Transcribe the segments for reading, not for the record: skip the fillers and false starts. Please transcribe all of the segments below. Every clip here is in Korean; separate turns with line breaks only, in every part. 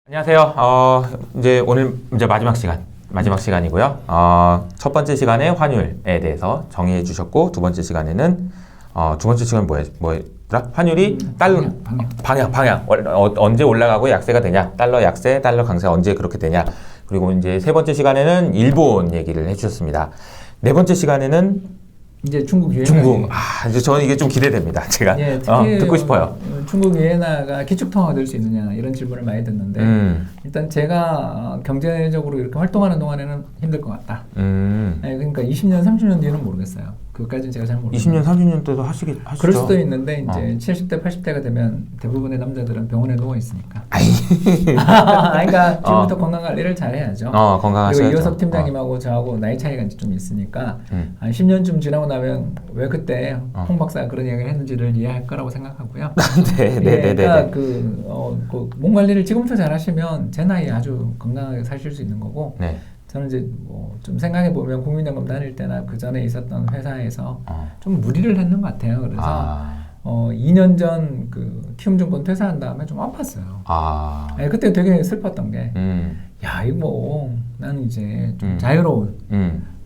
안녕하세요. 이제 오늘 마지막 시간이고요. 첫 번째 시간에 환율에 대해서 정의해 주셨고, 두 번째 시간에는, 두 번째 시간은 뭐였더라? 환율이 방향. 언제 올라가고 약세가 되냐? 달러 약세, 달러 강세 언제 그렇게 되냐? 그리고 이제 세 번째 시간에는 일본 얘기를 해 주셨습니다. 네 번째 시간에는
이제 중국 위에나.
이제 저는 이게 좀 기대됩니다. 제가
예, 특히
듣고 싶어요.
중국 위에나가 기축통화가 될 수 있느냐 이런 질문을 많이 듣는데 일단 제가 경제적으로 이렇게 활동하는 동안에는 힘들 것 같다. 예, 그러니까 20년, 30년 뒤는 모르겠어요. 그것까지는 제가 잘 모르겠어요.
20년, 30년 때도 하시죠.
그럴 수도 있는데 이제 70대, 80대가 되면 대부분의 남자들은 병원에 누워 있으니까. 그러니까 지금부터 건강 관리를 잘 해야죠.
건강하셔야죠.
그리고 이호섭 팀장님하고 저하고 나이 차이가 이제 좀 있으니까 한 10년쯤 지나고 나면 왜 그때 홍 박사가 그런 이야기를 했는지를 이해할 거라고 생각하고요.
네.
그러니까 몸 관리를 지금부터 잘 하시면 제 나이에 아주 건강하게 사실 수 있는 거고.
네.
저는 이제 뭐 좀 생각해 보면 국민연금 다닐 때나 그 전에 있었던 회사에서 좀 무리를 했는 것 같아요. 그래서 2년 전 그 키움증권 퇴사한 다음에 좀 아팠어요. 네, 그때 되게 슬펐던 게, 야 이거 뭐 나는 이제 좀 자유로운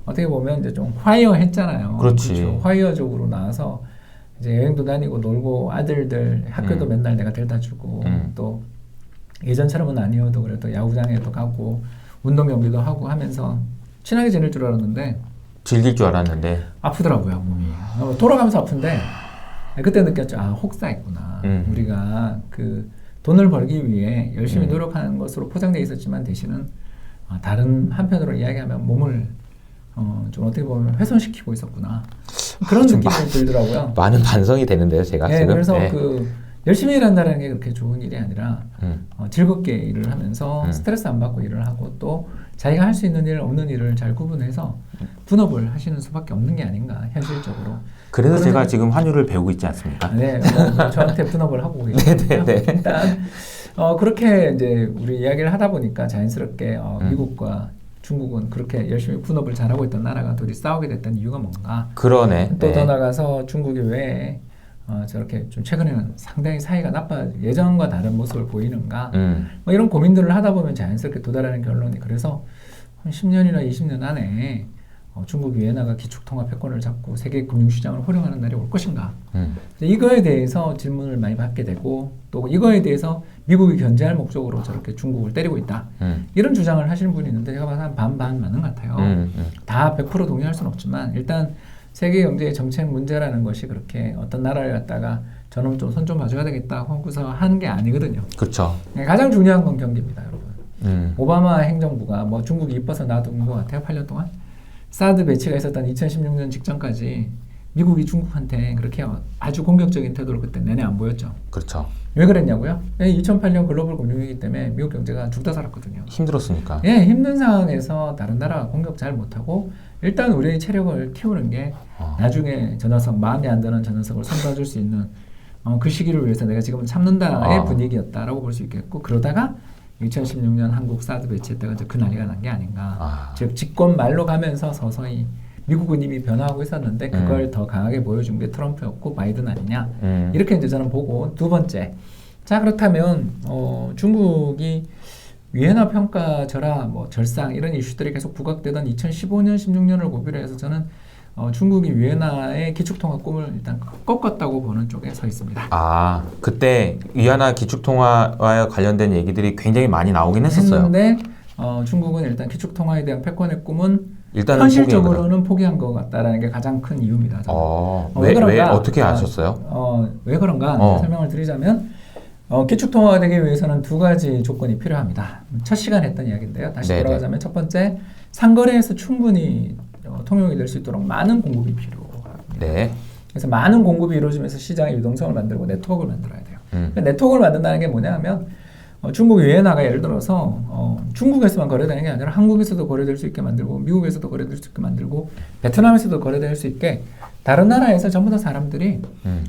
어떻게 보면 이제 좀 화이어 했잖아요.
그렇지.
그렇죠? 화이어적으로 나와서 이제 여행도 다니고 놀고 아들들 학교도 맨날 내가 데려다 주고 또 예전처럼은 아니어도 그래도 야구장에도 가고 운동 경기도 하고 하면서 친하게 지낼 줄 알았는데
즐길 줄 알았는데
아프더라고요 몸이. 돌아가면서 아픈데 그때 느꼈죠. 혹사했구나. 우리가 그 돈을 벌기 위해 열심히 노력하는 것으로 포장되어 있었지만 대신은 다른 한편으로 이야기하면 몸을 좀 어떻게 보면 훼손시키고 있었구나. 그런 느낌이 들더라고요.
많은 반성이 되는데요, 제가 지금.
그래서 열심히 일한다는 게 그렇게 좋은 일이 아니라 즐겁게 일을 하면서 스트레스 안 받고 일을 하고 또 자기가 할 수 있는 일, 없는 일을 잘 구분해서 분업을 하시는 수밖에 없는 게 아닌가, 현실적으로.
그래서 제가 지금 환율을 배우고 있지 않습니까?
네, 저한테 분업을 하고 계시고요. 일단 그렇게 이제 우리 이야기를 하다 보니까 자연스럽게 미국과 중국은 그렇게 열심히 분업을 잘하고 있던 나라가 둘이 싸우게 됐던 이유가 뭔가.
그러네.
또 더 나가서 중국이 왜 저렇게 좀 최근에는 상당히 사이가 예전과 다른 모습을 보이는가 뭐 이런 고민들을 하다 보면 자연스럽게 도달하는 결론이, 그래서 한 10년이나 20년 안에 중국 위에나가 기축통화 패권을 잡고 세계 금융시장을 호령하는 날이 올 것인가. 이거에 대해서 질문을 많이 받게 되고 또 이거에 대해서 미국이 견제할 목적으로 저렇게 중국을 때리고 있다. 이런 주장을 하시는 분이 있는데 제가 봐서 한 반반 맞는 것 같아요. 다 100% 동의할 수는 없지만 일단 세계 경제의 정책 문제라는 것이 그렇게 어떤 나라를 갖다가 저놈 좀 손 좀 봐줘야 되겠다 하고서 하는 게 아니거든요.
그렇죠.
가장 중요한 건 경기입니다, 여러분. 오바마 행정부가 뭐 중국이 이뻐서 놔둔 것 같아요, 8년 동안. 사드 배치가 있었던 2016년 직전까지 미국이 중국한테 그렇게 아주 공격적인 태도를 그때 내내 안 보였죠.
그렇죠.
왜 그랬냐고요? 2008년 글로벌 금융위기 때문에 미국 경제가 죽다 살았거든요.
힘들었으니까.
힘든 상황에서 다른 나라가 공격 잘 못하고 일단 우리의 체력을 키우는 게 나중에 저 녀석, 마음에 안 드는 저 녀석을 손봐줄 수 있는 그 시기를 위해서 내가 지금 참는다의 분위기였다라고 볼 수 있겠고, 그러다가 2016년 한국 사드 배치했다가 이제 그 난리가 난 게 아닌가. 즉 집권 말로 가면서 서서히 미국은 이미 변화하고 있었는데 그걸 더 강하게 보여준 게 트럼프였고 바이든 아니냐. 이렇게 이제 저는 보고, 두 번째, 자 그렇다면 중국이 위에나 평가절하, 뭐 절상 이런 이슈들이 계속 부각되던 2015년, 16년을 고비로 해서 저는 중국이 위에나의 기축통화 꿈을 일단 꺾었다고 보는 쪽에 서 있습니다.
그때 위안화 기축통화와 관련된 얘기들이 굉장히 많이 나오긴 했었어요.
했는데 중국은 일단 기축통화에 대한 패권의 꿈은
일단은
현실적으로는 포기한 것 같다라는 게 가장 큰 이유입니다.
왜 어떻게 아셨어요?
왜 그런가 설명을 드리자면 기축통화가 되기 위해서는 두 가지 조건이 필요합니다. 첫 시간에 했던 이야기인데요. 다시 돌아가자면 첫 번째, 상거래에서 충분히 통용이 될 수 있도록 많은 공급이 필요합니다. 그래서 많은 공급이 이루어지면서 시장의 유동성을 만들고 네트워크를 만들어야 돼요. 그러니까 네트워크를 만든다는 게 뭐냐면 중국 위에나가 예를 들어서 중국에서만 거래되는 게 아니라 한국에서도 거래될 수 있게 만들고 미국에서도 거래될 수 있게 만들고 베트남에서도 거래될 수 있게 다른 나라에서 전부 다 사람들이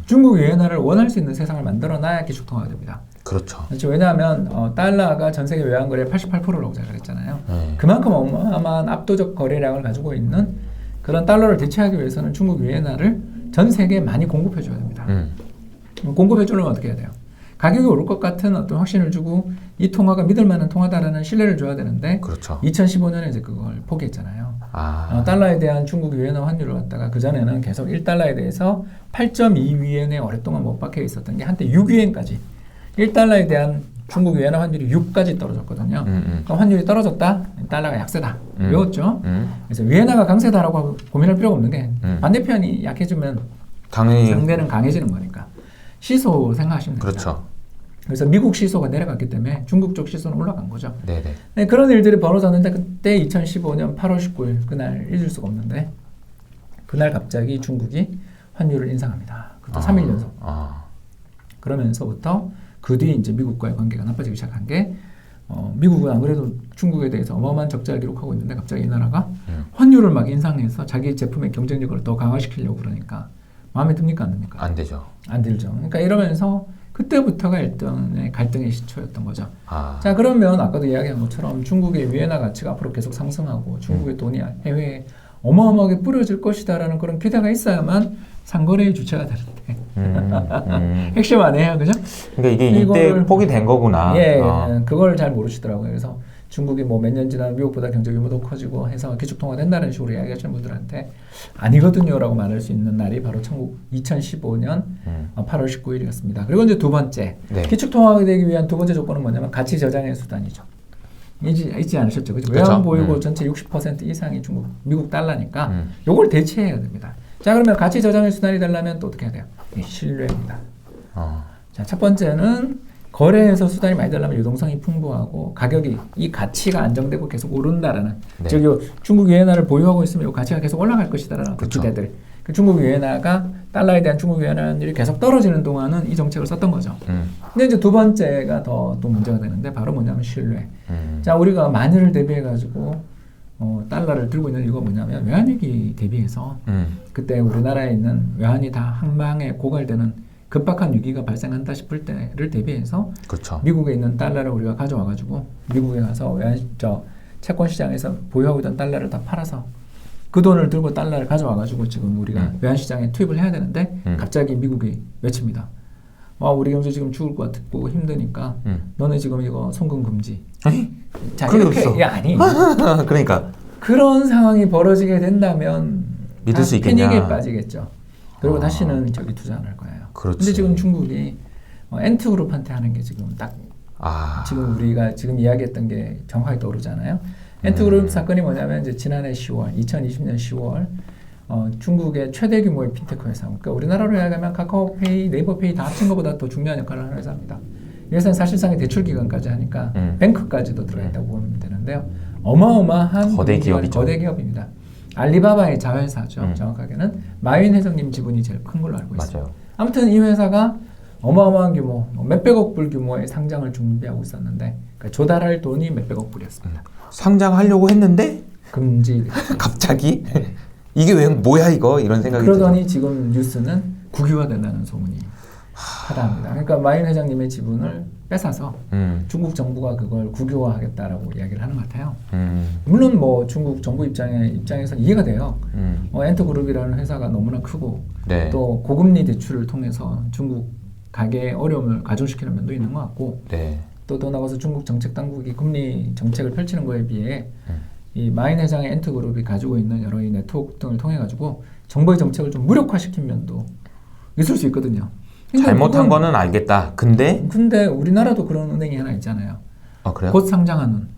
중국 위에나를 원할 수 있는 세상을 만들어놔야 기축통화가 됩니다.
그렇죠.
왜냐하면 달러가 전 세계 외환거래의 88%라고 제가 그랬잖아요. 그만큼 어마어마한 압도적 거래량을 가지고 있는 그런 달러를 대체하기 위해서는 중국 위에나를 전 세계에 많이 공급해줘야 됩니다. 공급해주려면 어떻게 해야 돼요? 가격이 오를 것 같은 어떤 확신을 주고 이 통화가 믿을 만한 통화다라는 신뢰를 줘야 되는데
그렇죠.
2015년에 이제 그걸 포기했잖아요.
아,
달러에 대한 중국 위엔화 환율을 갖다가 그전에는 계속 1달러에 대해서 8.2위엔에 오랫동안 못 박혀 있었던 게 한때 6위엔까지 1달러에 대한 중국 위엔화 환율이 6까지 떨어졌거든요. 그러니까 환율이 떨어졌다, 달러가 약세다. 외웠죠? 그래서 위엔화가 강세다라고 고민할 필요가 없는 게 반대편이 약해지면
당연히
상대는 강해지는 거니까. 시소 생각하시면 됩니다.
그렇죠.
그래서 미국 시소가 내려갔기 때문에 중국 쪽 시소는 올라간 거죠.
네네.
네, 그런 일들이 벌어졌는데 그때 2015년 8월 19일 그날 잊을 수가 없는데 그날 갑자기 중국이 환율을 인상합니다. 그것도 3일 연속. 그러면서부터 그 뒤에 이제 미국과의 관계가 나빠지기 시작한 게 미국은 안 그래도 중국에 대해서 어마어마한 적자를 기록하고 있는데 갑자기 이 나라가 환율을 막 인상해서 자기 제품의 경쟁력을 더 강화시키려고 그러니까 마음에 듭니까 안 듭니까?
안 되죠.
안 들죠. 그러니까 이러면서 그때부터가 일단의 갈등의 시초였던 거죠.
아,
자, 그러면 아까도 이야기한 것처럼 중국의 위엔화 가치가 앞으로 계속 상승하고 중국의 돈이 해외에 어마어마하게 뿌려질 것이다라는 그런 기대가 있어야만 상거래의 주체가 되는데 핵심 아니에요, 그죠?
그러니까 이게 이때 포기된 거구나.
예, 그걸 잘 모르시더라고요. 그래서 중국이 뭐 몇 년 지나면 미국보다 경제 규모도 커지고 해서 기축통화 된다는 식으로 이야기하시는 분들한테 아니거든요라고 말할 수 있는 날이 바로 2015년 8월 19일이었습니다. 그리고 이제 두 번째
네.
기축통화가 되기 위한 두 번째 조건은 뭐냐면 가치 저장의 수단이죠. 잊지 않으셨죠? 그죠?
그렇죠.
외환 보유고 전체 60% 이상이 미국 달러니까 요걸 대체해야 됩니다. 자, 그러면 가치 저장의 수단이 되려면 또 어떻게 해야 돼요? 신뢰입니다. 자, 첫 번째는 거래에서 수단이 많이 되려면 유동성이 풍부하고 가격이 이 가치가 안정되고 계속 오른다라는
네.
즉 중국 위엔화를 보유하고 있으면 이 가치가 계속 올라갈 것이다라는 그
그렇죠.
기대들. 그 중국 위엔화가 달러에 대한 중국 위엔화율이 계속 떨어지는 동안은 이 정책을 썼던 거죠. 근데 이제 두 번째가 또 문제가 되는데 바로 뭐냐면 신뢰. 자, 우리가 만일을 대비해 가지고 달러를 들고 있는 이유가 뭐냐면 외환위기 대비해서 그때 우리나라에 있는 외환이 다 한 방에 고갈되는 급박한 위기가 발생한다 싶을 때를 대비해서
그렇죠.
미국에 있는 달러를 우리가 가져와 가지고 미국에 가서 채권 시장에서 보유하고 있던 달러를 다 팔아서 그 돈을 들고 달러를 가져와 가지고 지금 우리가 외환 시장에 투입을 해야 되는데 갑자기 미국이 외칩니다. 우리 경제 지금 죽을 것 같고 힘드니까 너네 지금 이거 송금 금지. 자, 이렇게 아니.
그러니까
그런 상황이 벌어지게 된다면
믿을 수 있겠냐?
패닉에 빠지겠죠. 그리고 다시는 저기 투자 안 할 거예요.
그렇지.
근데 지금 중국이 엔트그룹한테 하는 게 지금 딱 지금 우리가 지금 이야기했던 게 정확하게 떠오르잖아요. 엔트그룹 사건이 뭐냐면 이제 지난해 10월, 2020년 10월 중국의 최대 규모의 핀테크 회사. 그러니까 우리나라로 이야기하면 카카오페이, 네이버페이 다 합친 것보다 더 중요한 역할을 하는 회사입니다. 이 회사는 사실상의 대출 기관까지 하니까 뱅크까지도 들어가 있다고 보면 되는데요. 어마어마한
거대 기업이죠.
거대 기업입니다. 알리바바의 자회사죠. 정확하게는 마윈 회장님 지분이 제일 큰 걸로 알고 있습니다.
맞아요.
아무튼 이 회사가 어마어마한 규모, 몇백억 불 규모의 상장을 준비하고 있었는데 그러니까 조달할 돈이 몇백억 불이었습니다.
상장하려고 했는데
금지.
갑자기
네.
이게 왜 뭐야 이거 이런 생각이
그러더니
들죠.
지금 뉴스는 국유화된다는 소문이 하다합니다. 그러니까 마윈 회장님의 지분을 뺏어서 중국 정부가 그걸 국유화하겠다라고 이야기를 하는 것 같아요. 물론 뭐 중국 정부 입장에서 이해가 돼요. 엔터그룹이라는 회사가 너무나 크고
네.
또 고금리 대출을 통해서 중국 가계의 어려움을 가중시키는 면도 있는 것 같고
네.
또 더 나가서 중국 정책 당국이 금리 정책을 펼치는 거에 비해 이 마윈 회장의 엔터그룹이 가지고 있는 여러 이 네트워크 등을 통해 가지고 정부의 정책을 좀 무력화시킨 면도 있을 수 있거든요.
잘못한 거는 알겠다. 근데
우리나라도 그런 은행이 하나 있잖아요.
그래요?
곧 상장하는.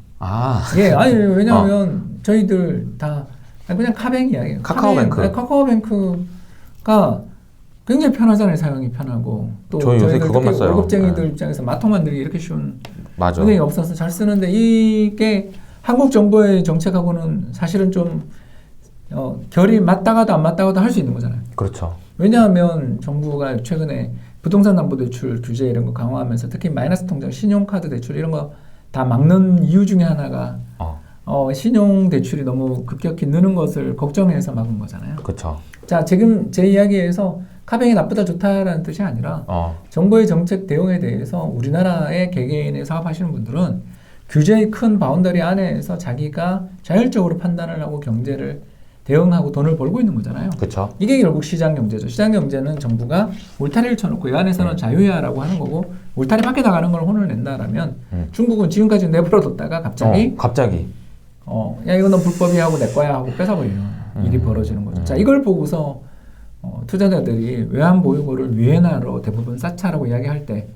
예, 아니 왜냐하면 저희들 다 그냥 카뱅 이야기예요.
카카오뱅크.
카카오뱅크가 굉장히 편하잖아요. 사용이 편하고 또
저희 요새 그것만 써요.
월급쟁이들 입장에서 마통 만들기 이렇게 쉬운
맞아.
은행이 없어서 잘 쓰는데 이게 한국 정부의 정책하고는 사실은 좀 결이 맞다가도 안 맞다가도 할 수 있는 거잖아요.
그렇죠.
왜냐하면 정부가 최근에 부동산 담보 대출 규제 이런 거 강화하면서 특히 마이너스 통장, 신용카드 대출 이런 거 다 막는 이유 중에 하나가 신용 대출이 너무 급격히 느는 것을 걱정해서 막은 거잖아요.
그렇죠.
자, 지금 제 이야기에서 카뱅이 나쁘다 좋다라는 뜻이 아니라 정부의 정책 대응에 대해서 우리나라의 개개인의 사업하시는 분들은 규제의 큰 바운더리 안에서 자기가 자율적으로 판단을 하고 경제를 대응하고 돈을 벌고 있는 거잖아요.
그렇죠.
이게 결국 시장 경제죠. 시장 경제는 정부가 울타리를 쳐놓고 이 안에서는 자유야라고 하는 거고 울타리 밖에 나가는 걸 혼을 낸다라면 중국은 지금까지 내버려뒀다가 갑자기 야 이거 넌 불법이야 하고 내 거야 하고 뺏어버리는 일이 벌어지는 거죠. 자 이걸 보고서 투자자들이 외환보유고를 위엔화로 대부분 사차라고 이야기할 때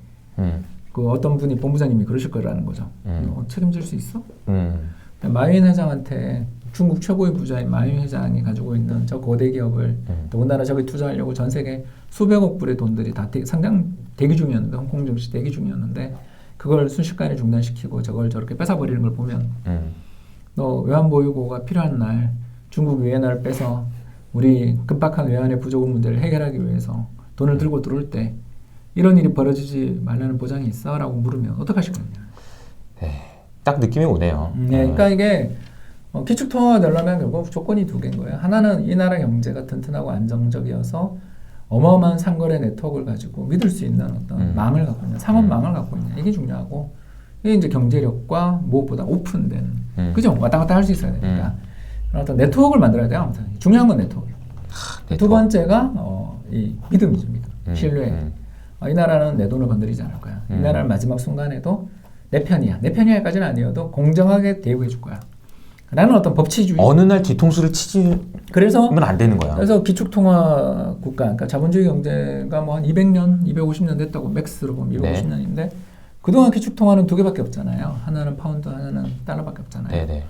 그 어떤 분이 본부장님이 그러실 거라는 거죠. 책임질 수 있어? 마윈 회장한테 중국 최고의 부자인 마윈 회장이 가지고 있는 저 거대 기업을 더군다나 저기 투자하려고 전 세계 수백억 불의 돈들이 다 상장 대기 중이었는데 홍콩 증시 대기 중이었는데 그걸 순식간에 중단시키고 저걸 저렇게 뺏어버리는 걸 보면 너 외환보유고가 필요한 날 중국 위엔화를 빼서 우리 급박한 외환의 부족 문제를 해결하기 위해서 돈을 들고 들어올 때 이런 일이 벌어지지 말라는 보장이 있어? 라고 물으면 어떡하실 거냐.
네, 딱 느낌이 오네요.
네, 그러니까 이게 기축통화가 되려면 결국 조건이 두 개인 거예요. 하나는 이 나라 경제가 튼튼하고 안정적이어서 어마어마한 상거래 네트워크를 가지고 믿을 수 있는 어떤 망을 갖고 있는 상업망을 갖고 있는 이게 중요하고 이게 이제 경제력과 무엇보다 오픈된 그죠? 왔다 갔다 할 수 있어야 되니까 어떤 네트워크를 만들어야 돼요. 아무튼 중요한 건 네트워크예요. 두 번째가 이 믿음이죠. 믿음. 신뢰. 이 나라는 내 돈을 건드리지 않을 거야. 이 나라는 마지막 순간에도 내 편이야. 내 편이야까지는 아니어도 공정하게 대우해 줄 거야. 라는 어떤 법치주의.
어느 날 뒤통수를 치지면 안 되는 거야.
그래서 기축통화 국가, 그러니까 자본주의 경제가 뭐 한 200년, 250년 됐다고 맥스로 보면 250년인데 그동안 기축통화는 두 개밖에 없잖아요. 하나는 파운드, 하나는 달러밖에 없잖아요.
네네.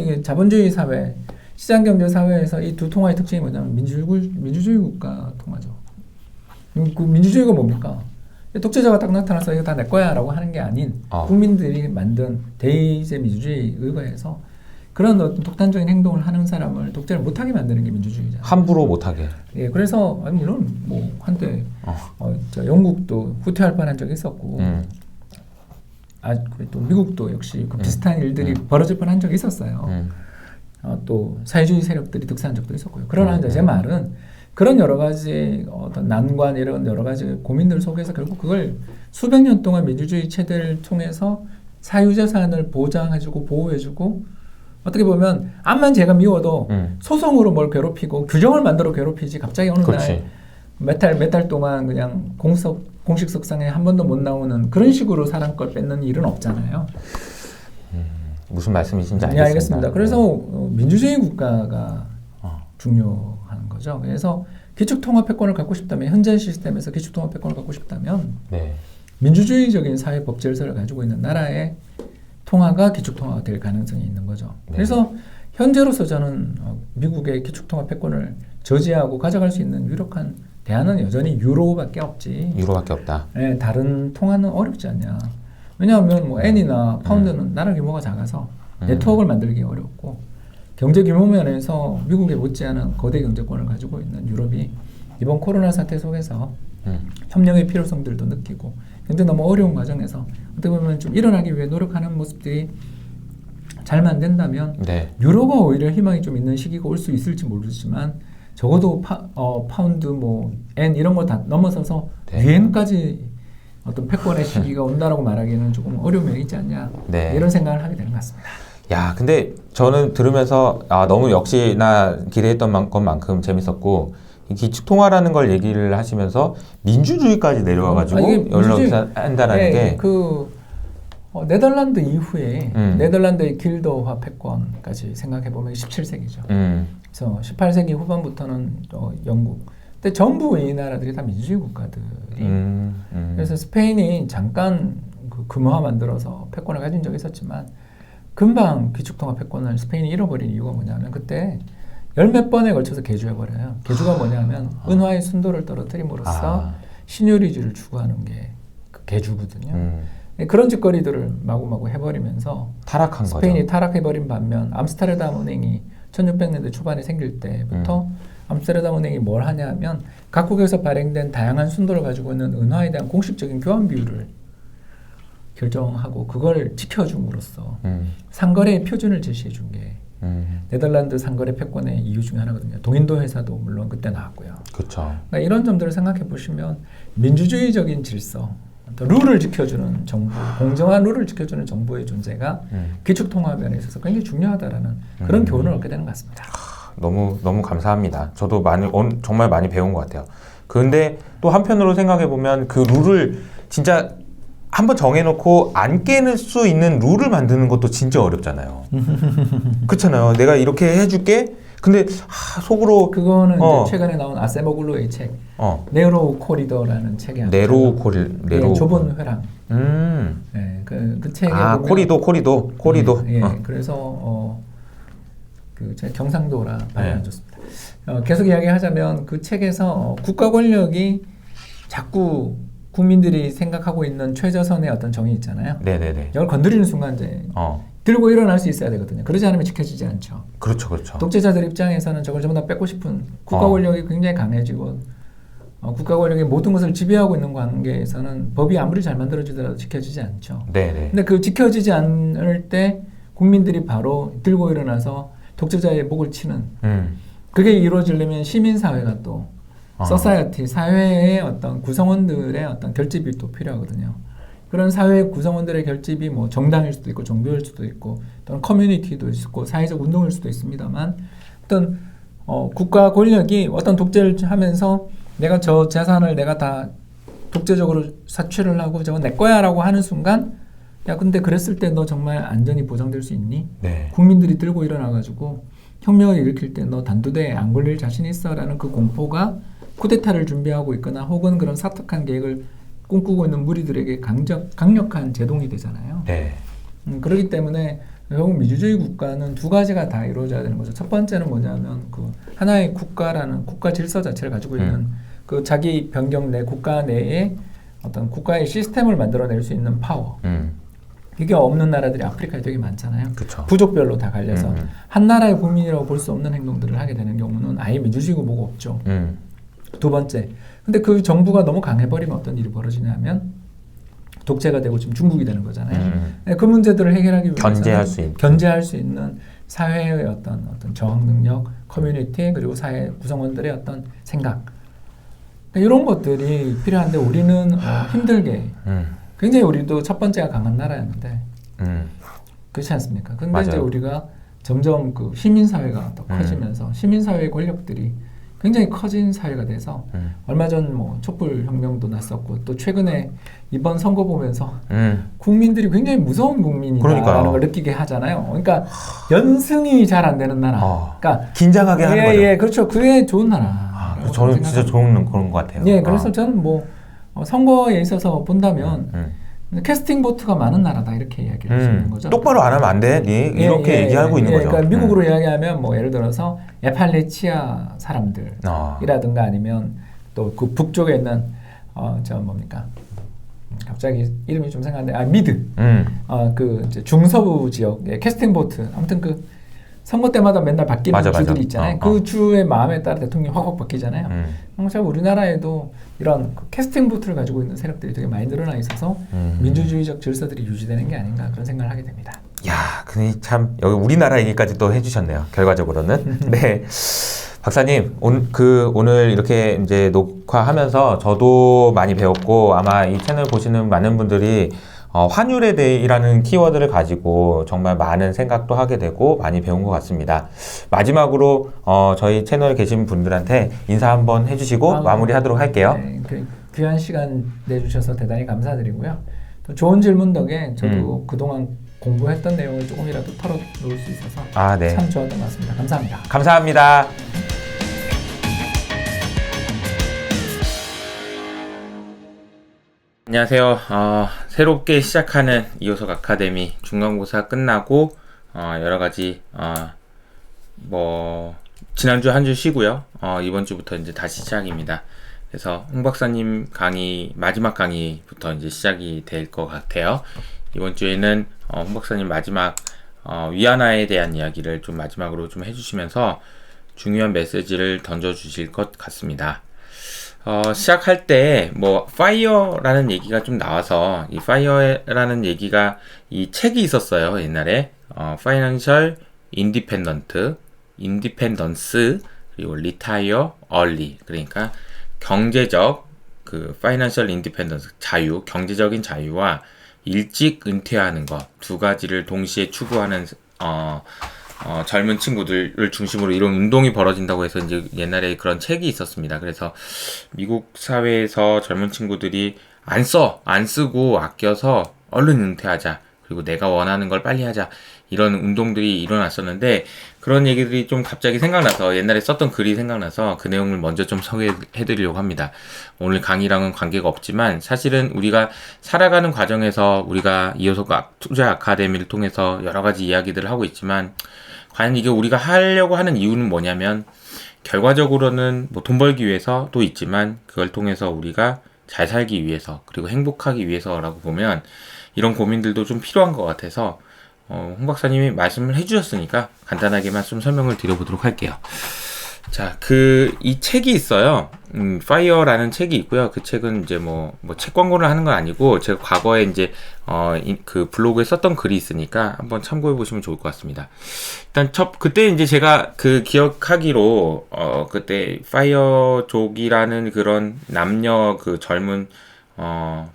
이게 자본주의 사회, 시장경제 사회에서 이 두 통화의 특징이 뭐냐면 민주주의 국가 통화죠. 그 민주주의가 뭡니까? 독재자가 딱 나타나서 이거 다 내 거야 라고 하는 게 아닌 국민들이 만든 대의제 민주주의에 의거해서 그런 어떤 독단적인 행동을 하는 사람을 독재를 못하게 만드는 게 민주주의잖아요.
함부로 못하게.
예, 그래서 물론 뭐 한때 저 영국도 후퇴할 뻔한 적이 있었고 또 미국도 역시 그 비슷한 일들이 벌어질 뻔한 적이 있었어요. 또 사회주의 세력들이 득세한 적도 있었고요. 그러나 이제 제 말은 그런 여러 가지 어떤 난관 이런 여러 가지 고민들 속에서 결국 그걸 수백 년 동안 민주주의 체제를 통해서 사유재산을 보장해주고 보호해주고 어떻게 보면 암만 제가 미워도 소송으로 뭘 괴롭히고 규정을 만들어 괴롭히지 갑자기 어느 날 몇 달 동안 그냥 공식 석상에 한 번도 못 나오는 그런 식으로 사람 걸 뺏는 일은 없잖아요.
무슨 말씀이신지
네,
알겠습니다.
알겠습니다. 그래서 민주주의 국가가 중요한 거죠. 그래서 기축통화 패권을 갖고 싶다면 현재 시스템에서 기축통화 패권을 갖고 싶다면 민주주의적인 사회 법 질서를 가지고 있는 나라의 통화가 기축통화가 될 가능성이 있는 거죠. 그래서 현재로서 저는 미국의 기축통화 패권을 저지하고 가져갈 수 있는 유력한 대안은 여전히 유로밖에 없지.
유로밖에 없다.
네, 다른 통화는 어렵지 않냐. 왜냐하면 뭐 엔이나 파운드는 나라 규모가 작아서 네트워크를 만들기 어렵고 경제 규모 면에서 미국에 못지않은 거대 경제권을 가지고 있는 유럽이 이번 코로나 사태 속에서 협력의 필요성들도 느끼고 근데 너무 어려운 과정에서 어떻게 보면 좀 일어나기 위해 노력하는 모습들이 잘만 된다면 유로가 오히려 희망이 좀 있는 시기가 올 수 있을지 모르지만 적어도 파운드 뭐 엔 이런 거 다 넘어서서 유엔까지 어떤 패권의 시기가 온다라고 말하기는 조금 어려움이 있지 않냐 이런 생각을 하게 되는 것 같습니다.
야, 근데 저는 들으면서 너무 역시나 기대했던 것만큼 재밌었고 기축통화라는 걸 얘기를 하시면서 민주주의까지 내려와가지고 연락을 한다는 게
네덜란드 이후에 네덜란드의 길드화 패권까지 생각해보면 17세기죠. 그래서 18세기 후반부터는 영국. 근데 전부 이 나라들이 다 민주주의 국가들이. 그래서 스페인이 잠깐 그 금화 만들어서 패권을 가진 적이 있었지만 금방 기축통화 패권을 스페인이 잃어버린 이유가 뭐냐면 그때 열몇 번에 걸쳐서 개주해버려요. 개주가 뭐냐면 은화의 순도를 떨어뜨림으로써 신유리주를 추구하는 게 그 개주거든요. 그런 짓거리들을 마구마구 해버리면서
타락한
스페인이
거죠.
타락해버린 반면 암스테르담 은행이 1600년대 초반에 생길 때부터 암스테르담 은행이 뭘 하냐면 각국에서 발행된 다양한 순도를 가지고 있는 은화에 대한 공식적인 교환 비율을 결정하고 그걸 지켜줌으로써 상거래의 표준을 제시해 준 게 네덜란드 상거래 패권의 이유 중에 하나거든요. 동인도 회사도 물론 그때 나왔고요.
그렇죠.
그러니까 이런 점들을 생각해 보시면 민주주의적인 질서, 룰을 지켜주는 정부, 공정한 룰을 지켜주는 정부의 존재가 기축통화 면에 있어서 굉장히 중요하다라는 그런 교훈을 얻게 되는 것 같습니다.
너무 감사합니다. 저도 정말 많이 배운 것 같아요. 근데 또 한편으로 생각해 보면 그 룰을 진짜 한번 정해놓고 안 깨는 수 있는 룰을 만드는 것도 진짜 어렵잖아요. 그렇잖아요. 내가 이렇게 해줄게. 근데 속으로
그거는 이제 최근에 나온 아세모글루의 책 네로 코리더라는 책이
네로
좁은 회랑. 네, 그 책에 보면
코리도.
그래서 제가 경상도라 발음이 안 좋습니다. 계속 이야기하자면 그 책에서 국가 권력이 자꾸 국민들이 생각하고 있는 최저선의 어떤 정의 있잖아요.
네네네.
이걸 건드리는 순간 이제 들고 일어날 수 있어야 되거든요. 그러지 않으면 지켜지지 않죠.
그렇죠.
독재자들 입장에서는 저걸 전부 다 뺏고 싶은 국가 권력이 굉장히 강해지고 국가 권력이 모든 것을 지배하고 있는 관계에서는 법이 아무리 잘 만들어지더라도 지켜지지 않죠.
네네.
근데 그 지켜지지 않을 때 국민들이 바로 들고 일어나서 독재자의 목을 치는 그게 이루어지려면 시민사회가 또 소사이어티, 사회의 어떤 구성원들의 어떤 결집이 또 필요하거든요. 그런 사회 구성원들의 결집이 뭐 정당일 수도 있고 종교일 수도 있고 또는 커뮤니티도 있고 사회적 운동일 수도 있습니다만 어떤 국가 권력이 어떤 독재를 하면서 내가 저 재산을 내가 다 독재적으로 사취를 하고 저건 내 거야 라고 하는 순간 야 근데 그랬을 때 너 정말 안전이 보장될 수 있니?
네.
국민들이 들고 일어나가지고 혁명을 일으킬 때 너 단두대에 안 걸릴 자신 있어? 라는 그 공포가 쿠데타를 준비하고 있거나 혹은 그런 사특한 계획을 꿈꾸고 있는 무리들에게 강력한 제동이 되잖아요.
네.
그렇기 때문에 결국 민주주의 국가는 두 가지가 다 이루어져야 되는 거죠. 첫 번째는 뭐냐면 그 하나의 국가라는 국가 질서 자체를 가지고 있는 그 자기 변경 내 국가 내에 어떤 국가의 시스템을 만들어낼 수 있는 파워. 이게 없는 나라들이 아프리카에 되게 많잖아요.
그쵸.
부족별로 다 갈려서 한 나라의 국민이라고 볼 수 없는 행동들을 하게 되는 경우는 아예 민주주의고 뭐고 없죠. 두 번째, 근데 그 정부가 너무 강해버리면 어떤 일이 벌어지냐면 독재가 되고 지금 중국이 되는 거잖아요. 그 문제들을 해결하기 위해서는 견제할 수 있는 사회의 어떤 저항 능력, 커뮤니티 그리고 사회 구성원들의 어떤 생각 이런 것들이 필요한데 우리는 힘들게 굉장히 우리도 첫 번째가 강한 나라였는데 그렇지 않습니까? 근데
맞아요.
이제 우리가 점점 그 시민사회가 더 커지면서 시민사회의 권력들이 굉장히 커진 사회가 돼서 얼마 전 뭐 촛불혁명도 났었고 또 최근에 이번 선거 보면서 국민들이 굉장히 무서운 국민이다라는 걸 느끼게 하잖아요. 그러니까 연승이 잘 안 되는 나라. 그러니까
긴장하게 하는 거죠.
예, 그렇죠. 그게 좋은 나라.
저는 진짜 좋은 그런 것 같아요.
예, 그래서 저는 뭐 선거에 있어서 본다면 캐스팅 보트가 많은 나라다 이렇게 이야기를 할 수 있는 거죠.
똑바로 안 하면 안 돼. 이렇게 얘기하고 있는 거죠.
그러니까 미국으로 이야기하면 뭐 예를 들어서 에팔레치아 사람들이라든가 아니면 또 그 북쪽에 있는 저 뭡니까? 갑자기 이름이 좀 생각나는데 미드. 그 이제 중서부 지역의 캐스팅 보트. 아무튼 그 선거 때마다 맨날 바뀌는 주들이 있잖아요. 그 주의 마음에 따라 대통령이 확확 바뀌잖아요. 참 우리나라에도 이런 캐스팅 보트를 가지고 있는 세력들이 되게 많이 늘어나 있어서 민주주의적 질서들이 유지되는 게 아닌가 그런 생각을 하게 됩니다.
야, 근데 참 여기 우리나라 얘기까지 또 해주셨네요. 결과적으로는. 네, 박사님 오늘 이렇게 이제 녹화하면서 저도 많이 배웠고 아마 이 채널 보시는 많은 분들이 환율에 대해라는 키워드를 가지고 정말 많은 생각도 하게 되고 많이 배운 것 같습니다. 마지막으로 저희 채널에 계신 분들한테 인사 한번 해주시고 마무리하도록 할게요.
네, 귀한 시간 내주셔서 대단히 감사드리고요. 또 좋은 질문 덕에 저도 그동안 공부했던 내용을 조금이라도 털어놓을 수 있어서
네.
참 좋았던 것 같습니다. 감사합니다.
감사합니다. 안녕하세요. 새롭게 시작하는 이호석 아카데미 중간고사 끝나고 여러 가지 뭐 지난주 한 주 쉬고요. 이번 주부터 이제 다시 시작입니다. 그래서 홍 박사님 강의 마지막 강의부터 이제 시작이 될 것 같아요. 이번 주에는 홍 박사님 마지막 위안화에 대한 이야기를 좀 마지막으로 좀 해주시면서 중요한 메시지를 던져주실 것 같습니다. 시작할 때 뭐 파이어라는 얘기가 좀 나와서 이 파이어라는 얘기가 이 책이 있었어요. 옛날에 파이낸셜 인디펜던스 그리고 리타이어 얼리 그러니까 경제적 그 파이낸셜 인디펜던스 자유 경제적인 자유와 일찍 은퇴하는 것 두 가지를 동시에 추구하는 젊은 친구들을 중심으로 이런 운동이 벌어진다고 해서 이제 옛날에 그런 책이 있었습니다. 그래서 미국 사회에서 젊은 친구들이 안 쓰고 아껴서 얼른 은퇴하자. 그리고 내가 원하는 걸 빨리 하자. 이런 운동들이 일어났었는데 그런 얘기들이 좀 갑자기 생각나서 옛날에 썼던 글이 생각나서 그 내용을 먼저 좀 소개해드리려고 합니다. 오늘 강의랑은 관계가 없지만 사실은 우리가 살아가는 과정에서 우리가 이호석 투자 아카데미를 통해서 여러 가지 이야기들을 하고 있지만 과연 이게 우리가 하려고 하는 이유는 뭐냐면 결과적으로는 뭐 돈 벌기 위해서도 있지만 그걸 통해서 우리가 잘 살기 위해서 그리고 행복하기 위해서라고 보면 이런 고민들도 좀 필요한 것 같아서 홍 박사님이 말씀을 해주셨으니까 간단하게만 좀 설명을 드려보도록 할게요. 자, 이 책이 있어요. 파이어라는 책이 있고요. 그 책은 이제 책 광고를 하는 건 아니고, 제가 과거에 이제, 그 블로그에 썼던 글이 있으니까 한번 참고해 보시면 좋을 것 같습니다. 일단, 그때 이제 제가 기억하기로, 그때 파이어족이라는 그런 남녀 젊은,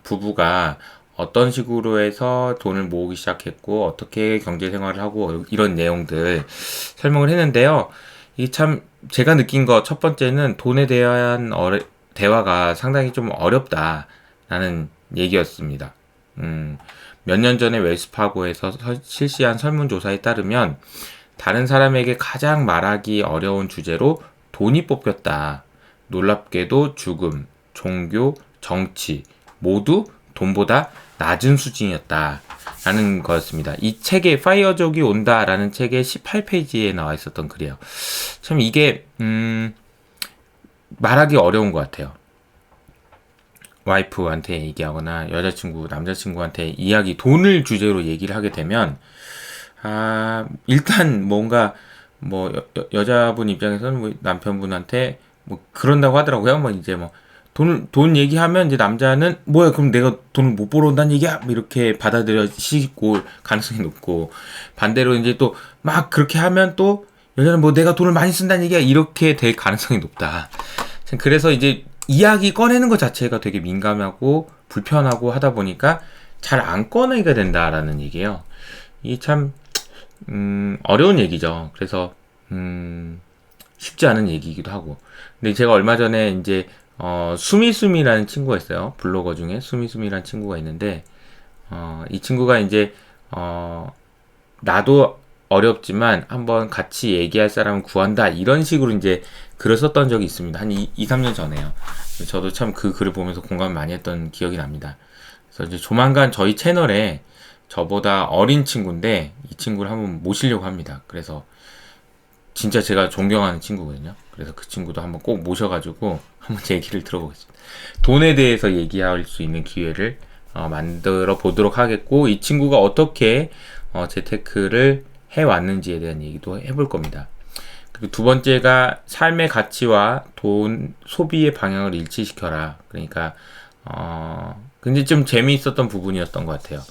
부부가 어떤 식으로 해서 돈을 모으기 시작했고, 어떻게 경제 생활을 하고, 이런 내용들 설명을 했는데요. 이게 참, 제가 느낀 거 첫 번째는 돈에 대한 대화가 상당히 좀 어렵다라는 얘기였습니다. 몇 년 전에 웰스파고에서 실시한 설문조사에 따르면 다른 사람에게 가장 말하기 어려운 주제로 돈이 뽑혔다. 놀랍게도 죽음, 종교, 정치 모두 돈보다 낮은 수준이었다. 라는 거였습니다. 이 책에 파이어족이 온다라는 책의 18페이지에 나와 있었던 글이에요. 참 이게 말하기 어려운 것 같아요. 와이프한테 얘기하거나 여자친구, 남자친구한테 돈을 주제로 얘기를 하게 되면 일단 뭔가 여자분 입장에서는 남편분한테 그런다고 하더라고요. 돈 얘기하면 이제 남자는 뭐야 그럼 내가 돈을 못 벌어온다는 얘기야 이렇게 받아들여지고 가능성이 높고 반대로 이제 또 막 그렇게 하면 또 여자는 내가 돈을 많이 쓴다는 얘기야 이렇게 될 가능성이 높다. 그래서 이제 이야기 꺼내는 것 자체가 되게 민감하고 불편하고 하다 보니까 잘 안 꺼내게 된다라는 얘기예요. 이게 참 어려운 얘기죠. 그래서 쉽지 않은 얘기이기도 하고. 근데 제가 얼마 전에 이제 수미수미라는 친구가 있어요. 블로거 중에 수미수미라는 친구가 있는데, 이 친구가 이제, 나도 어렵지만 한번 같이 얘기할 사람을 구한다. 이런 식으로 이제 글을 썼던 적이 있습니다. 한 2, 3년 전에요. 저도 참 그 글을 보면서 공감을 많이 했던 기억이 납니다. 그래서 이제 조만간 저희 채널에 저보다 어린 친구인데, 이 친구를 한번 모시려고 합니다. 그래서 진짜 제가 존경하는 친구거든요. 그래서 그 친구도 한번 꼭 모셔가지고 한번 제 얘기를 들어보겠습니다. 돈에 대해서 얘기할 수 있는 기회를 만들어 보도록 하겠고 이 친구가 어떻게 재테크를 해왔는지에 대한 얘기도 해볼 겁니다. 그리고 두 번째가 삶의 가치와 돈 소비의 방향을 일치시켜라. 그러니까 근데 좀 재미있었던 부분이었던 것 같아요.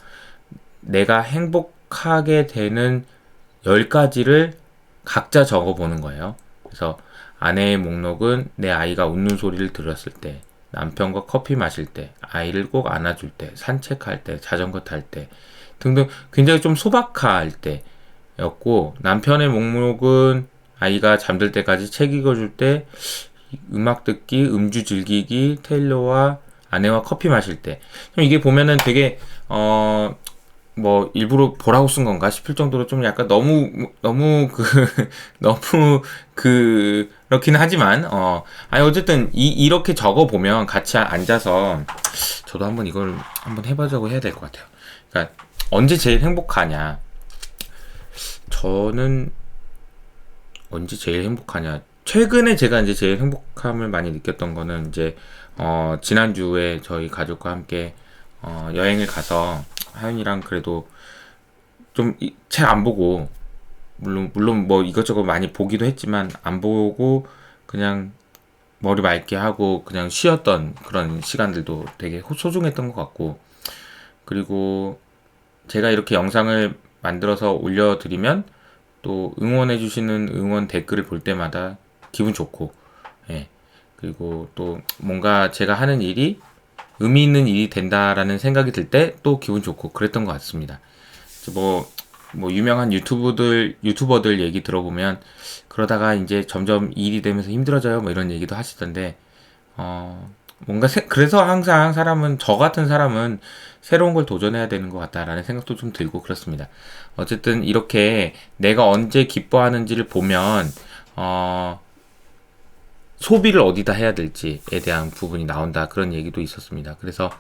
내가 행복하게 되는 10가지를 각자 적어보는 거예요. 그래서 아내의 목록은 내 아이가 웃는 소리를 들었을 때, 남편과 커피 마실 때, 아이를 꼭 안아줄 때, 산책할 때, 자전거 탈 때 등등 굉장히 좀 소박할 때였고 남편의 목록은 아이가 잠들 때까지 책 읽어줄 때, 음악 듣기, 음주 즐기기, 테일러와 아내와 커피 마실 때. 이게 보면은 되게 일부러 보라고 쓴 건가 싶을 정도로 좀 약간 너무 그렇긴 하지만, 어쨌든, 이렇게 적어보면 같이 앉아서, 저도 한번 이걸 한번 해보자고 해야 될 것 같아요. 그러니까, 언제 제일 행복하냐. 저는, 언제 제일 행복하냐. 최근에 제가 이제 제일 행복함을 많이 느꼈던 거는 이제, 지난주에 저희 가족과 함께, 여행을 가서, 하윤이랑 그래도 좀 책 안 보고 물론 이것저것 많이 보기도 했지만 안 보고 그냥 머리 맑게 하고 그냥 쉬었던 그런 시간들도 되게 소중했던 것 같고 그리고 제가 이렇게 영상을 만들어서 올려드리면 또 응원해주시는 응원 댓글을 볼 때마다 기분 좋고 그리고 또 뭔가 제가 하는 일이 의미 있는 일이 된다라는 생각이 들 때 또 기분 좋고 그랬던 것 같습니다.
뭐 유명한 유튜버들 얘기 들어보면 그러다가 이제 점점 일이 되면서 힘들어져요. 뭐 이런 얘기도 하시던데 뭔가 그래서 항상 저 같은 사람은 새로운 걸 도전해야 되는 것 같다라는 생각도 좀 들고 그렇습니다. 어쨌든 이렇게 내가 언제 기뻐하는지를 보면 소비를 어디다 해야 될지에 대한 부분이 나온다 그런 얘기도 있었습니다. 그래서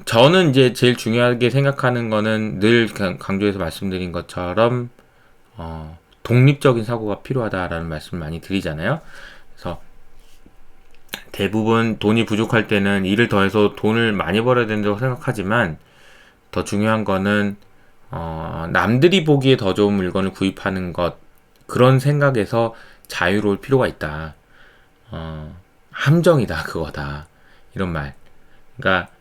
저는 이제 제일 중요하게 생각하는 거는 늘 강조해서 말씀드린 것처럼 독립적인 사고가 필요하다라는 말씀을 많이 드리잖아요. 그래서 대부분 돈이 부족할 때는 일을 더해서 돈을 많이 벌어야 된다고 생각하지만 더 중요한 거는 남들이 보기에 더 좋은 물건을 구입하는 것 그런 생각에서 자유로울 필요가 있다. 함정이다 그거다 이런 말. 그러니까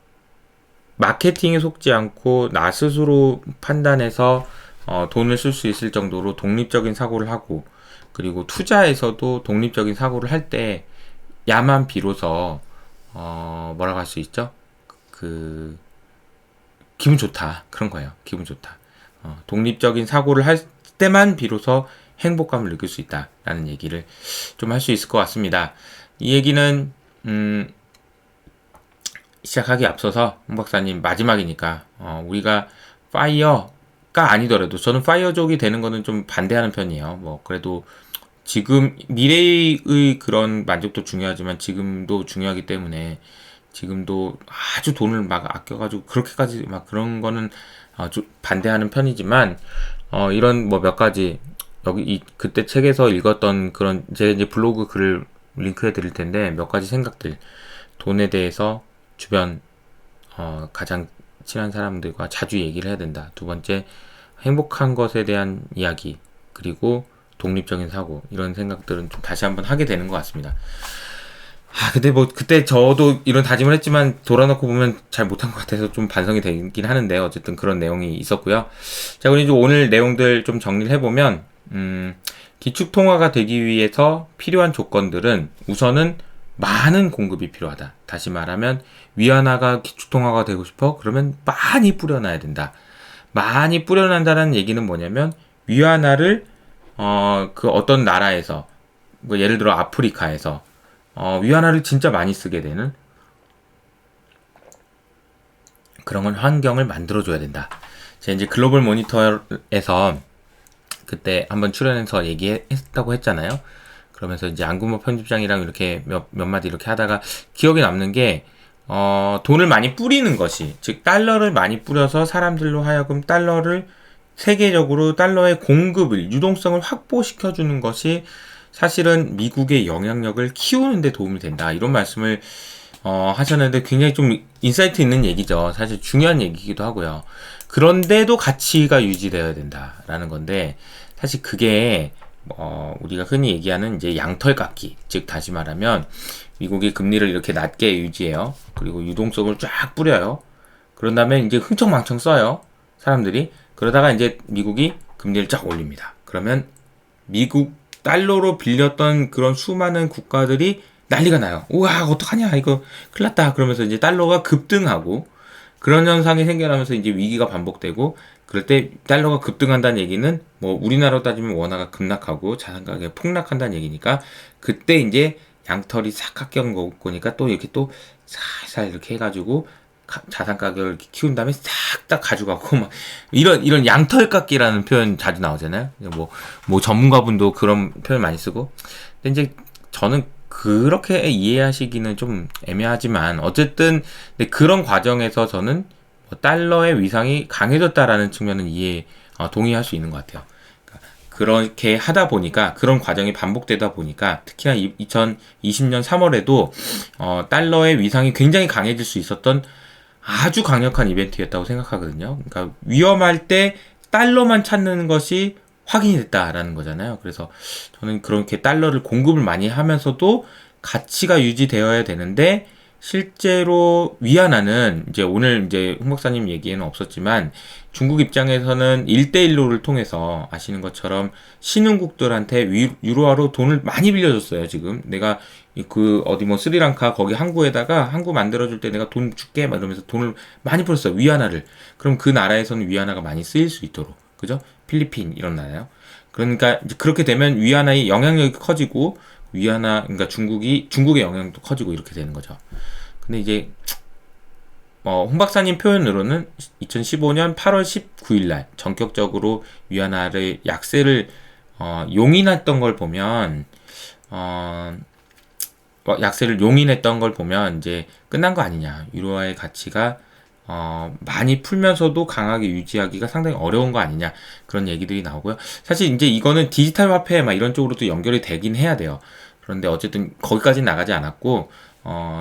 마케팅에 속지 않고 나 스스로 판단해서 돈을 쓸 수 있을 정도로 독립적인 사고를 하고 그리고 투자에서도 독립적인 사고를 할 때 야만 비로소 뭐라고 할 수 있죠? 기분 좋다 그런 거예요. 기분 좋다. 독립적인 사고를 할 때만 비로소 행복감을 느낄 수 있다라는 얘기를 좀 할 수 있을 것 같습니다. 이 얘기는 시작하기 앞서서 홍 박사님 마지막이니까 우리가 파이어가 아니더라도 저는 파이어족이 되는 거는 좀 반대하는 편이에요. 뭐 그래도 지금 미래의 그런 만족도 중요하지만 지금도 중요하기 때문에 지금도 아주 돈을 막 아껴가지고 그렇게까지 막 그런 거는 반대하는 편이지만 이런 뭐 몇 가지 여기 그때 책에서 읽었던 그런 제가 이제 블로그 글을 링크해 드릴 텐데 몇 가지 생각들 돈에 대해서 주변 가장 친한 사람들과 자주 얘기를 해야 된다. 두 번째 행복한 것에 대한 이야기 그리고 독립적인 사고 이런 생각들은 좀 다시 한번 하게 되는 것 같습니다. 근데 뭐 그때 저도 이런 다짐을 했지만 돌아놓고 보면 잘 못한 것 같아서 좀 반성이 되긴 하는데 어쨌든 그런 내용이 있었고요. 자, 그럼 이제 오늘 내용들 좀 정리를 해보면 기축통화가 되기 위해서 필요한 조건들은 우선은 많은 공급이 필요하다. 다시 말하면 위안화가 기축통화가 되고 싶어? 그러면 많이 뿌려놔야 된다. 많이 뿌려난다는 얘기는 뭐냐면 위안화를 그 어떤 나라에서 뭐 예를 들어 아프리카에서 위안화를 진짜 많이 쓰게 되는 그런 환경을 만들어줘야 된다. 제가 이제 글로벌 모니터에서 그때 한번 출연해서 얘기했다고 했잖아요. 그러면서 이제 안구모 편집장이랑 이렇게 몇 마디 이렇게 하다가 기억에 남는 게 돈을 많이 뿌리는 것이 즉 달러를 많이 뿌려서 사람들로 하여금 달러를 세계적으로 달러의 공급을 유동성을 확보시켜주는 것이 사실은 미국의 영향력을 키우는 데 도움이 된다. 이런 말씀을 하셨는데 굉장히 좀 인사이트 있는 얘기죠. 사실 중요한 얘기이기도 하고요. 그런데도 가치가 유지되어야 된다라는 건데 사실 그게 우리가 흔히 얘기하는 이제 양털 깎기, 즉 다시 말하면 미국이 금리를 이렇게 낮게 유지해요. 그리고 유동성을 쫙 뿌려요. 그런 다음에 이제 흥청망청 써요. 사람들이. 그러다가 이제 미국이 금리를 쫙 올립니다. 그러면 미국 달러로 빌렸던 그런 수많은 국가들이 난리가 나요. 우와, 어떡하냐, 이거 큰일 났다. 그러면서 이제 달러가 급등하고 그런 현상이 생겨나면서 이제 위기가 반복되고 그럴 때 달러가 급등한다는 얘기는 뭐 우리나라로 따지면 원화가 급락하고 자산 가격이 폭락한다는 얘기니까 그때 이제 양털이 싹 깎여온 거니까 또 이렇게 또 살살 이렇게 해가지고 자산 가격을 이렇게 키운 다음에 싹 다 가져가고 막 이런 양털 깎기라는 표현 자주 나오잖아요. 뭐 전문가분도 그런 표현 많이 쓰고. 근데 이제 저는 그렇게 이해하시기는 좀 애매하지만 어쨌든 근데 그런 과정에서 저는 달러의 위상이 강해졌다라는 측면은 동의할 수 있는 것 같아요. 그렇게 하다 보니까 그런 과정이 반복되다 보니까 특히나 2020년 3월에도 달러의 위상이 굉장히 강해질 수 있었던 아주 강력한 이벤트였다고 생각하거든요. 그러니까 위험할 때 달러만 찾는 것이 확인이 됐다라는 거잖아요. 그래서 저는 그렇게 달러를 공급을 많이 하면서도 가치가 유지되어야 되는데 실제로 위안화는 이제 오늘 이제 홍 박사님 얘기에는 없었지만 중국 입장에서는 1대1로를 통해서 아시는 것처럼 신흥국들한테 유로화로 돈을 많이 빌려줬어요. 지금 내가 스리랑카 거기 항구에다가 항구 만들어줄 때 내가 돈 줄게 막 이러면서 돈을 많이 풀었어요. 위안화를. 그럼 그 나라에서는 위안화가 많이 쓰일 수 있도록. 그죠? 필리핀 이런 나라요. 그러니까 이제 그렇게 되면 위안화의 영향력이 커지고 그러니까 중국의 영향도 커지고 이렇게 되는 거죠. 근데 이제 홍 박사님 표현으로는 2015년 8월 19일 날 전격적으로 위안화를 약세를 용인했던 걸 보면 약세를 용인했던 걸 보면 이제 끝난 거 아니냐. 유로화의 가치가 많이 풀면서도 강하게 유지하기가 상당히 어려운 거 아니냐. 그런 얘기들이 나오고요. 사실 이제 이거는 디지털 화폐 막 이런 쪽으로도 연결이 되긴 해야 돼요. 그런데 어쨌든 거기까지는 나가지 않았고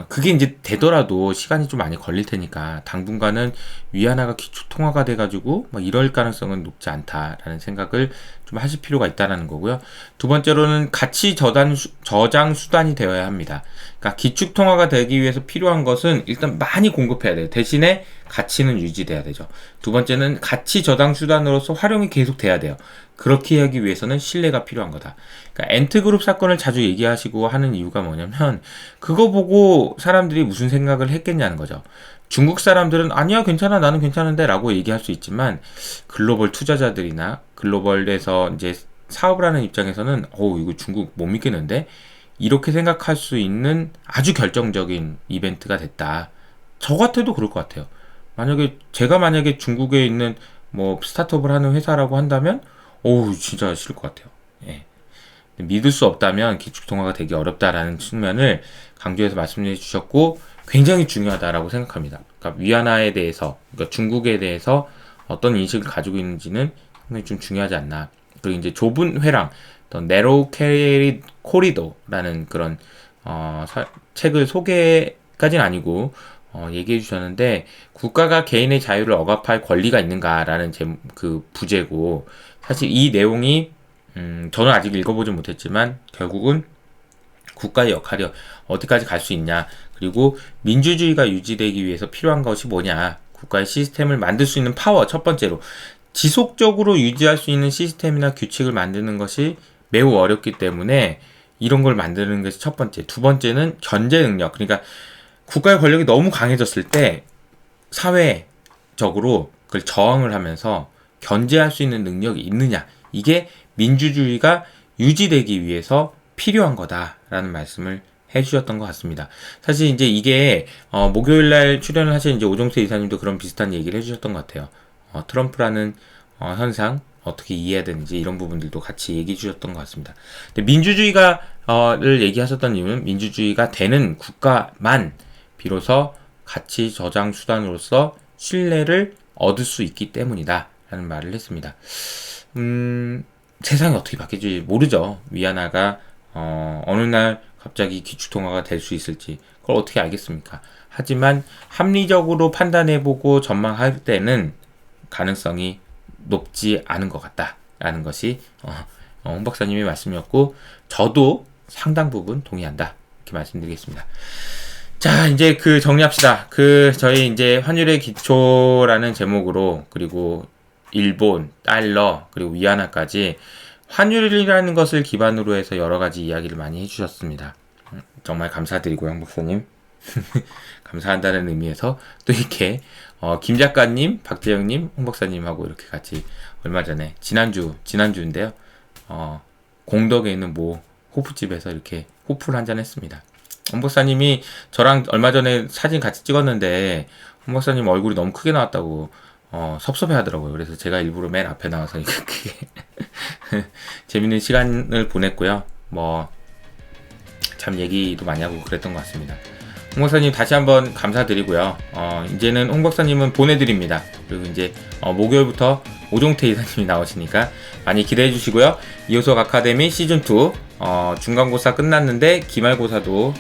그게 이제 되더라도 시간이 좀 많이 걸릴 테니까 당분간은 위안화가 기초 통화가 돼가지고 뭐 이럴 가능성은 높지 않다라는 생각을 좀 하실 필요가 있다라는 거고요. 두 번째로는 가치 저장 수단이 되어야 합니다. 그러니까 기축 통화가 되기 위해서 필요한 것은 일단 많이 공급해야 돼요. 대신에 가치는 유지돼야 되죠. 두 번째는 가치 저장 수단으로서 활용이 계속 돼야 돼요. 그렇게 하기 위해서는 신뢰가 필요한 거다. 그러니까 엔트그룹 사건을 자주 얘기하시고 하는 이유가 뭐냐면 그거 보고 사람들이 무슨 생각을 했겠냐는 거죠. 중국 사람들은 아니야 괜찮아 나는 괜찮은데 라고 얘기할 수 있지만 글로벌 투자자들이나 글로벌에서 이제 사업을 하는 입장에서는 이거 중국 못 믿겠는데 이렇게 생각할 수 있는 아주 결정적인 이벤트가 됐다. 저 같아도 그럴 것 같아요. 제가 만약에 중국에 있는 뭐 스타트업을 하는 회사라고 한다면 진짜 싫을 것 같아요. 예. 믿을 수 없다면 기축통화가 되기 어렵다라는 측면을 강조해서 말씀해 주셨고 굉장히 중요하다라고 생각합니다. 그러니까 위안화에 대해서, 그러니까 중국에 대해서 어떤 인식을 가지고 있는지는 상당히 좀 중요하지 않나. 그리고 이제 좁은 회랑, Narrow Corridor라는 그런 책을 소개까지는 아니고 얘기해 주셨는데 국가가 개인의 자유를 억압할 권리가 있는가라는 그 부제고 사실 이 내용이 저는 아직 읽어보지 못했지만 결국은 국가의 역할이 어디까지 갈 수 있냐 그리고 민주주의가 유지되기 위해서 필요한 것이 뭐냐 국가의 시스템을 만들 수 있는 파워 첫 번째로 지속적으로 유지할 수 있는 시스템이나 규칙을 만드는 것이 매우 어렵기 때문에 이런 걸 만드는 것이 첫 번째 두 번째는 견제 능력 그러니까 국가의 권력이 너무 강해졌을 때 사회적으로 그걸 저항을 하면서 견제할 수 있는 능력이 있느냐 이게 민주주의가 유지되기 위해서 필요한 거다라는 말씀을 해주셨던 것 같습니다. 사실 이제 이게 목요일날 출연을 하신 이제 오종태 이사님도 그런 비슷한 얘기를 해주셨던 것 같아요. 트럼프라는 현상 어떻게 이해해야 되는지 이런 부분들도 같이 얘기해 주셨던 것 같습니다. 근데 민주주의가를 얘기하셨던 이유는 민주주의가 되는 국가만 비로소 가치 저장 수단으로서 신뢰를 얻을 수 있기 때문이다 라는 말을 했습니다. 세상이 어떻게 바뀔지 모르죠. 위안화가 어느 날 갑자기 기축통화가 될 수 있을지 그걸 어떻게 알겠습니까? 하지만 합리적으로 판단해보고 전망할 때는 가능성이 높지 않은 것 같다라는 것이 홍 박사님의 말씀이었고 저도 상당 부분 동의한다 이렇게 말씀드리겠습니다. 자 이제 정리합시다. 저희 이제 환율의 기초라는 제목으로 그리고 일본, 달러 그리고 위안화까지 환율이라는 것을 기반으로 해서 여러 가지 이야기를 많이 해주셨습니다. 정말 감사드리고요, 홍 박사님. 감사한다는 의미에서 또 이렇게 김 작가님, 박재영님, 홍 박사님하고 이렇게 같이 얼마 전에 지난주인데요. 공덕에 있는 호프집에서 이렇게 호프를 한잔 했습니다. 홍 박사님이 저랑 얼마 전에 사진 같이 찍었는데 홍 박사님 얼굴이 너무 크게 나왔다고 섭섭해 하더라고요. 그래서 제가 일부러 맨 앞에 나와서 크게 재밌는 시간을 보냈고요. 참 얘기도 많이 하고 그랬던 것 같습니다. 홍 박사님 다시 한번 감사드리고요. 이제는 홍 박사님은 보내드립니다. 그리고 이제 목요일부터 오종태 이사님이 나오시니까 많이 기대해 주시고요. 이호석 아카데미 시즌2 중간고사 끝났는데 기말고사도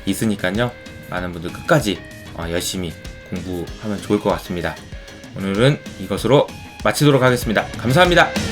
있으니까요. 많은 분들 끝까지 열심히 공부하면 좋을 것 같습니다. 오늘은 이것으로 마치도록 하겠습니다. 감사합니다.